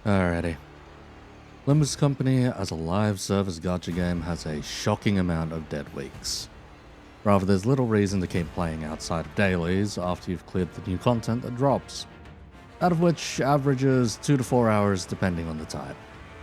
Alrighty. Limbus Company as a live service gacha game has a shocking amount of dead weeks. Rather, there's little reason to keep playing outside of dailies after you've cleared the new content that drops, out of which averages 2 to 4 hours depending on the type.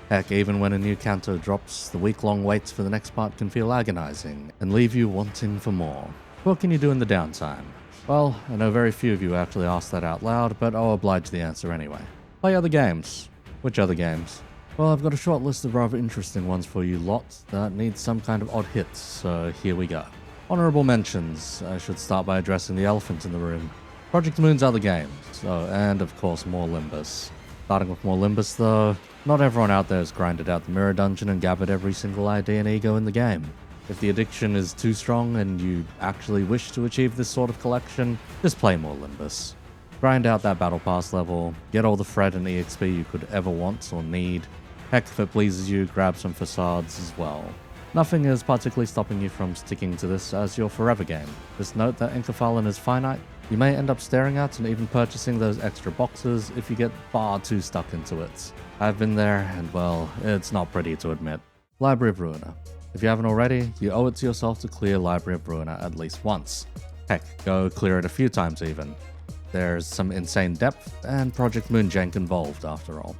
Heck, even when a new canto drops, the week-long waits for the next part can feel agonizing and leave you wanting for more. What can you do in the downtime? Well, I know very few of you actually asked that out loud, but I'll oblige the answer anyway. Play other games. Which other games? Well, I've got a short list of rather interesting ones for you lot that need some kind of odd hits, so here we go. Honorable mentions. I should start by addressing the elephant in the room. Project Moon's other games, and of course more Limbus. Starting with more Limbus though, not everyone out there has grinded out the mirror dungeon and gathered every single ID and ego in the game. If the addiction is too strong and you actually wish to achieve this sort of collection, just play more Limbus. Grind out that battle pass level, get all the Fred and EXP you could ever want or need. Heck, if it pleases you, grab some facades as well. Nothing is particularly stopping you from sticking to this as your forever game. Just note that Inkafallen is finite. You may end up staring at and even purchasing those extra boxes if you get far too stuck into it. I've been there, and well, it's not pretty to admit. Library of Ruina. If you haven't already, you owe it to yourself to clear Library of Ruina at least once. Heck, go clear it a few times even. There's some insane depth and Project Moon jank involved after all.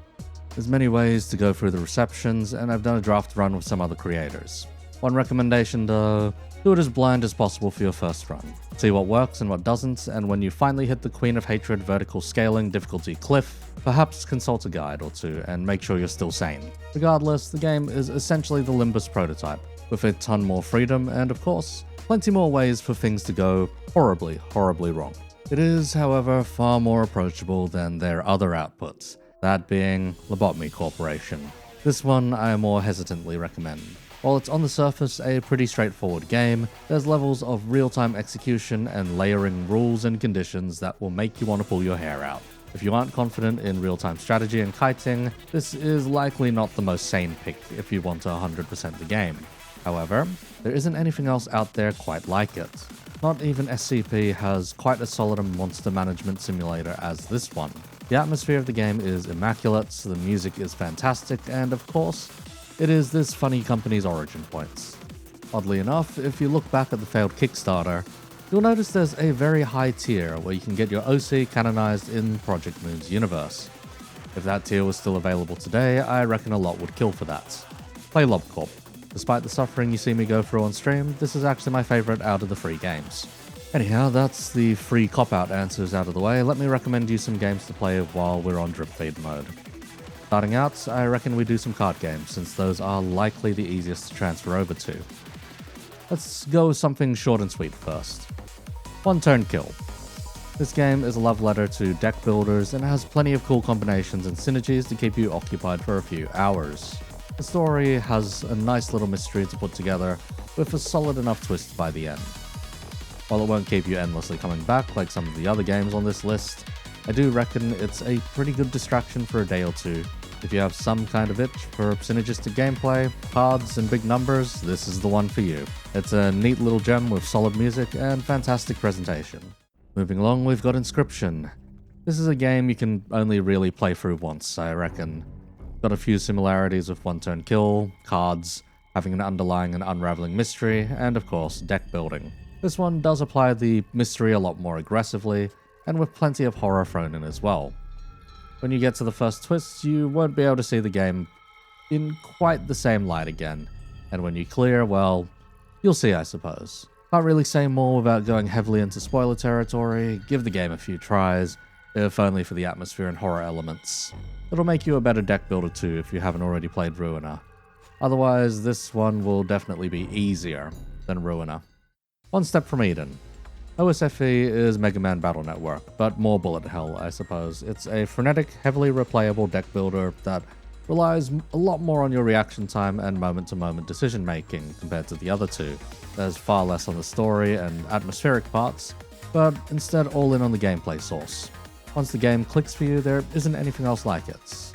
There's many ways to go through the receptions, and I've done a draft run with some other creators. One recommendation though, do it as blind as possible for your first run. See what works and what doesn't, and when you finally hit the Queen of Hatred vertical scaling difficulty cliff, perhaps consult a guide or two and make sure you're still sane. Regardless, the game is essentially the Limbus prototype, with a ton more freedom and of course, plenty more ways for things to go horribly, horribly wrong. It is, however, far more approachable than their other outputs, that being Lob Corporation. This one I more hesitantly recommend. While it's on the surface a pretty straightforward game, there's levels of real-time execution and layering rules and conditions that will make you want to pull your hair out. If you aren't confident in real-time strategy and kiting, this is likely not the most sane pick if you want to 100% the game. However, there isn't anything else out there quite like it. Not even SCP has quite as solid a monster management simulator as this one. The atmosphere of the game is immaculate, the music is fantastic, and of course, it is this funny company's origin points. Oddly enough, if you look back at the failed Kickstarter, you'll notice there's a very high tier where you can get your OC canonized in Project Moon's universe. If that tier was still available today, I reckon a lot would kill for that. Play Lob Corp. Despite the suffering you see me go through on stream, this is actually my favorite out of the free games. Anyhow, that's the free cop-out answers out of the way. Let me recommend you some games to play while we're on drip feed mode. Starting out, I reckon we do some card games, since those are likely the easiest to transfer over to. Let's go with something short and sweet first. One Turn Kill. This game is a love letter to deck builders and has plenty of cool combinations and synergies to keep you occupied for a few hours. The story has a nice little mystery to put together, with a solid enough twist by the end. While it won't keep you endlessly coming back like some of the other games on this list, I do reckon it's a pretty good distraction for a day or two. If you have some kind of itch for synergistic gameplay, cards, and big numbers, this is the one for you. It's a neat little gem with solid music and fantastic presentation. Moving along, we've got Inscription. This is a game you can only really play through once, I reckon. Got a few similarities with One Turn Kill, cards, having an underlying and unraveling mystery, and of course, deck building. This one does apply the mystery a lot more aggressively, and with plenty of horror thrown in as well. When you get to the first twist, you won't be able to see the game in quite the same light again, and when you clear, well, you'll see I suppose. Can't really say more without going heavily into spoiler territory. Give the game a few tries, if only for the atmosphere and horror elements. It'll make you a better deck builder too if you haven't already played Ruina. Otherwise, this one will definitely be easier than Ruina. One Step from Eden. OSFE is Mega Man Battle Network, but more bullet hell, I suppose. It's a frenetic, heavily replayable deck builder that relies a lot more on your reaction time and moment-to-moment decision-making compared to the other two. There's far less on the story and atmospheric parts, but instead all in on the gameplay source. Once the game clicks for you, there isn't anything else like it.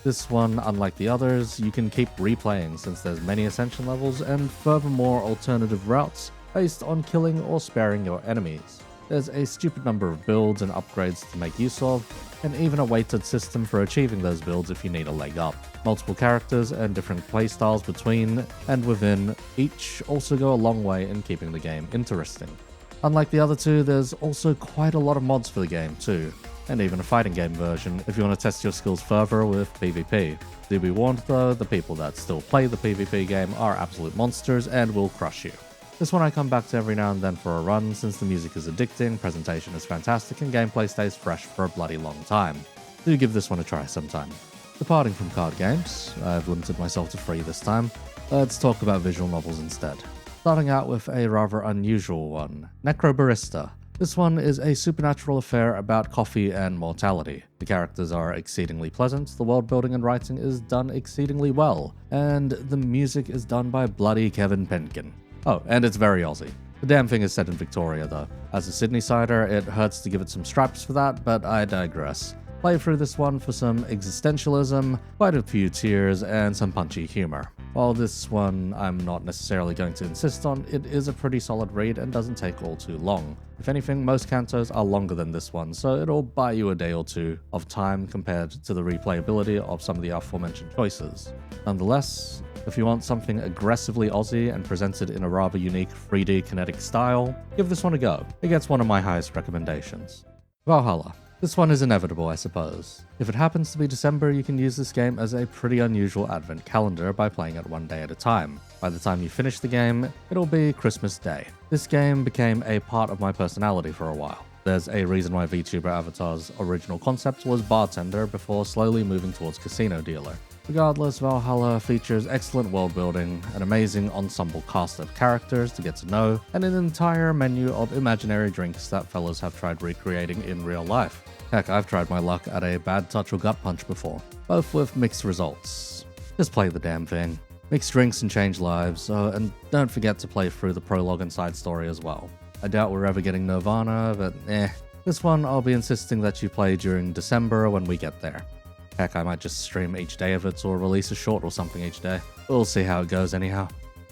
This one, unlike the others, you can keep replaying since there's many ascension levels and furthermore alternative routes based on killing or sparing your enemies. There's a stupid number of builds and upgrades to make use of, and even a weighted system for achieving those builds if you need a leg up. Multiple characters and different playstyles between and within each also go a long way in keeping the game interesting. Unlike the other two, there's also quite a lot of mods for the game too, and even a fighting game version if you want to test your skills further with PvP. Do be warned though, the people that still play the PvP game are absolute monsters and will crush you. This one I come back to every now and then for a run since the music is addicting, presentation is fantastic, and gameplay stays fresh for a bloody long time. Do give this one a try sometime. Departing from card games, I've limited myself to 3 this time. Let's talk about visual novels instead. Starting out with a rather unusual one, Necro Barista. This one is a supernatural affair about coffee and mortality. The characters are exceedingly pleasant, the world building and writing is done exceedingly well, and the music is done by bloody Kevin Penkin. Oh, and it's very Aussie. The damn thing is set in Victoria though. As a Sydney-sider, it hurts to give it some stripes for that, but I digress. Play through this one for some existentialism, quite a few tears, and some punchy humor. While this one I'm not necessarily going to insist on, it is a pretty solid read and doesn't take all too long. If anything, most cantos are longer than this one, so it'll buy you a day or two of time compared to the replayability of some of the aforementioned choices. Nonetheless, if you want something aggressively Aussie and presented in a rather unique 3D kinetic style, give this one a go. It gets one of my highest recommendations. Valhalla. This one is inevitable, I suppose. If it happens to be December, you can use this game as a pretty unusual advent calendar by playing it one day at a time. By the time you finish the game, it'll be Christmas Day. This game became a part of my personality for a while. There's a reason why VTuber Avatar's original concept was bartender before slowly moving towards casino dealer. Regardless, Valhalla features excellent world building, an amazing ensemble cast of characters to get to know, and an entire menu of imaginary drinks that fellas have tried recreating in real life. Heck, I've tried my luck at a bad touch or gut punch before, both with mixed results. Just play the damn thing. Mix drinks and change lives, and don't forget to play through the prologue and side story as well. I doubt we're ever getting Nirvana, but This one I'll be insisting that you play during December when we get there. Heck, I might just stream each day of it or release a short or something each day. We'll see how it goes anyhow.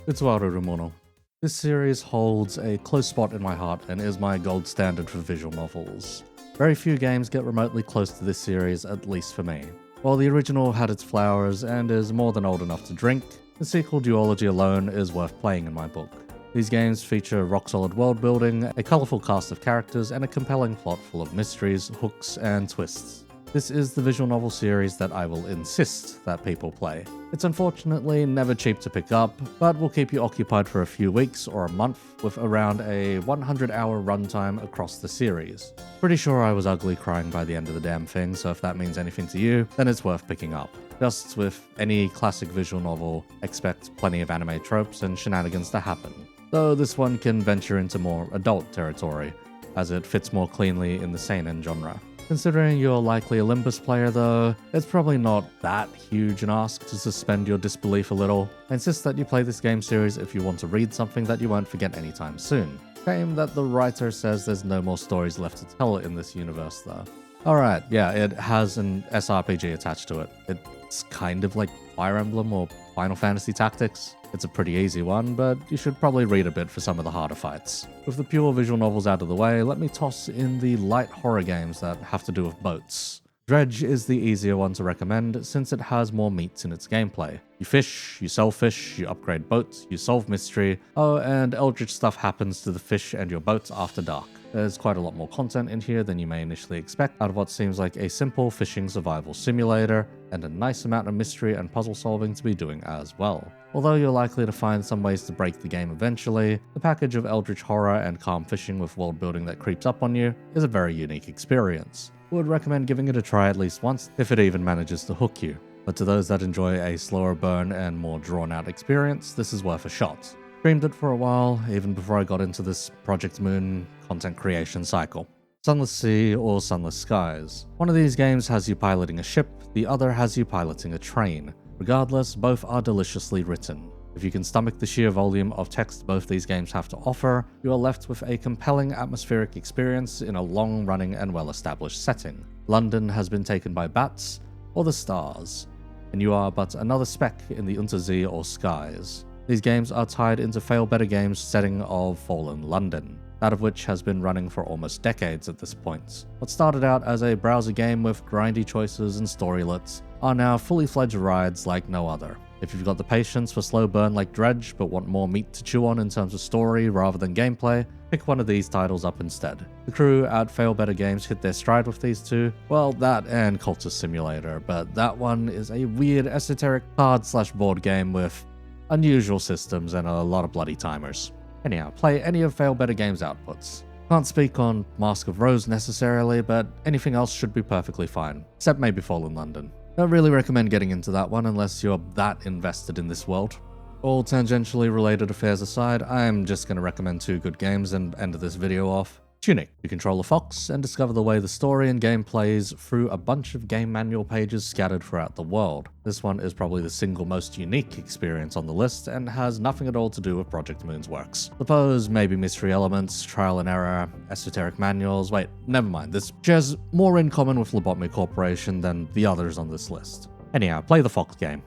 It's Rumono. This series holds a close spot in my heart and is my gold standard for visual novels. Very few games get remotely close to this series, at least for me. While the original had its flowers and is more than old enough to drink, the sequel duology alone is worth playing in my book. These games feature rock-solid world building, a colourful cast of characters, and a compelling plot full of mysteries, hooks, and twists. This is the visual novel series that I will insist that people play. It's unfortunately never cheap to pick up, but will keep you occupied for a few weeks or a month with around a 100-hour runtime across the series. Pretty sure I was ugly crying by the end of the damn thing, so if that means anything to you, then it's worth picking up. Just with any classic visual novel, expect plenty of anime tropes and shenanigans to happen. Though this one can venture into more adult territory, as it fits more cleanly in the seinen genre. Considering you're likely a Limbus player though, it's probably not that huge an ask to suspend your disbelief a little. I insist that you play this game series if you want to read something that you won't forget anytime soon. Shame that the writer says there's no more stories left to tell in this universe though. Alright, yeah, it has an SRPG attached to it. It's kind of like Fire Emblem or Final Fantasy Tactics. It's a pretty easy one, but you should probably read a bit for some of the harder fights. With the pure visual novels out of the way, let me toss in the light horror games that have to do with boats. Dredge is the easier one to recommend since it has more meat in its gameplay. You fish, you sell fish, you upgrade boats, you solve mystery, and eldritch stuff happens to the fish and your boats after dark. There's quite a lot more content in here than you may initially expect out of what seems like a simple fishing survival simulator, and a nice amount of mystery and puzzle solving to be doing as well. Although you're likely to find some ways to break the game eventually, the package of eldritch horror and calm fishing with world building that creeps up on you is a very unique experience. Would recommend giving it a try at least once if it even manages to hook you. But to those that enjoy a slower burn and more drawn out experience, this is worth a shot. Streamed it for a while, even before I got into this Project Moon content creation cycle. Sunless Sea or Sunless Skies. One of these games has you piloting a ship, the other has you piloting a train. Regardless, both are deliciously written. If you can stomach the sheer volume of text both these games have to offer, you are left with a compelling atmospheric experience in a long-running and well-established setting. London has been taken by bats, or the stars, and you are but another speck in the Untersee or skies. These games are tied into fail-better games setting of fallen London. that of which has been running for almost decades at this point. What started out as a browser game with grindy choices and storylets are now fully fledged rides like no other. If you've got the patience for slow burn like Dredge, but want more meat to chew on in terms of story rather than gameplay, pick one of these titles up instead. The crew at Fail Better Games hit their stride with these two, well, that and Cultist Simulator, but that one is a weird esoteric card/board game with unusual systems and a lot of bloody timers. Anyhow, play any of Fail Better Games' outputs. Can't speak on Mask of Rose necessarily, but anything else should be perfectly fine, except maybe Fallen London. Don't really recommend getting into that one unless you're that invested in this world. All tangentially related affairs aside, I'm just going to recommend two good games and end this video off. Tunic. You control a fox and discover the way the story and game plays through a bunch of game manual pages scattered throughout the world. This one is probably the single most unique experience on the list and has nothing at all to do with Project Moon's works. Suppose maybe mystery elements, trial and error, esoteric manuals, wait, never mind, this shares more in common with Lob Corporation than the others on this list. Anyhow, play the fox game.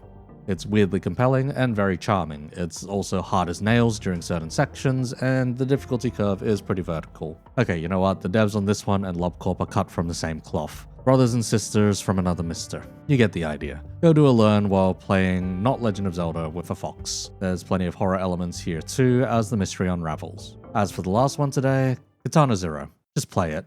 It's weirdly compelling and very charming. It's also hard as nails during certain sections, and the difficulty curve is pretty vertical. Okay, you know what? The devs on this one and Lob Corp are cut from the same cloth. Brothers and sisters from another mister. You get the idea. Go do a learn while playing not Legend of Zelda with a fox. There's plenty of horror elements here too as the mystery unravels. As for the last one today, Katana Zero. Just play it.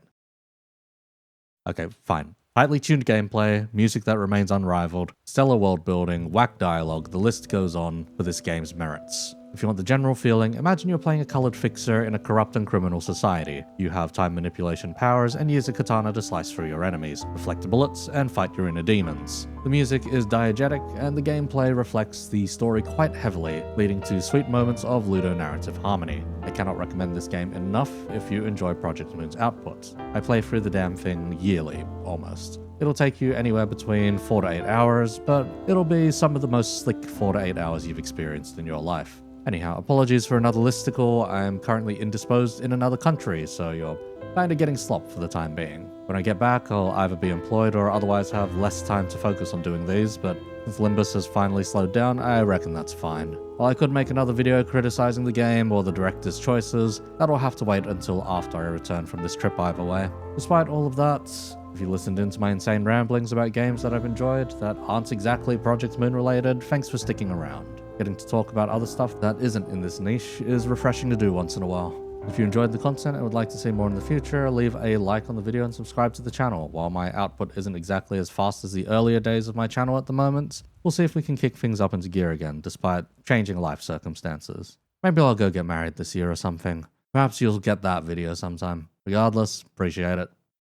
Okay, fine. Tightly tuned gameplay, music that remains unrivaled, stellar world building, whack dialogue, the list goes on for this game's merits. If you want the general feeling, imagine you're playing a colored fixer in a corrupt and criminal society. You have time manipulation powers and use a katana to slice through your enemies, reflect bullets, and fight your inner demons. The music is diegetic, and the gameplay reflects the story quite heavily, leading to sweet moments of ludonarrative harmony. I cannot recommend this game enough if you enjoy Project Moon's output. I play through the damn thing yearly, almost. It'll take you anywhere between 4 to 8 hours, but it'll be some of the most slick 4 to 8 hours you've experienced in your life. Anyhow, apologies for another listicle. I'm currently indisposed in another country, so you're kinda getting slopped for the time being. When I get back, I'll either be employed or otherwise have less time to focus on doing these, but since Limbus has finally slowed down, I reckon that's fine. While I could make another video criticizing the game or the director's choices, that'll have to wait until after I return from this trip either way. Despite all of that, if you listened into my insane ramblings about games that I've enjoyed that aren't exactly Project Moon related, thanks for sticking around. Getting to talk about other stuff that isn't in this niche is refreshing to do once in a while. If you enjoyed the content and would like to see more in the future, leave a like on the video and subscribe to the channel. While my output isn't exactly as fast as the earlier days of my channel at the moment, we'll see if we can kick things up into gear again, despite changing life circumstances. Maybe I'll go get married this year or something. Perhaps you'll get that video sometime. Regardless, appreciate it.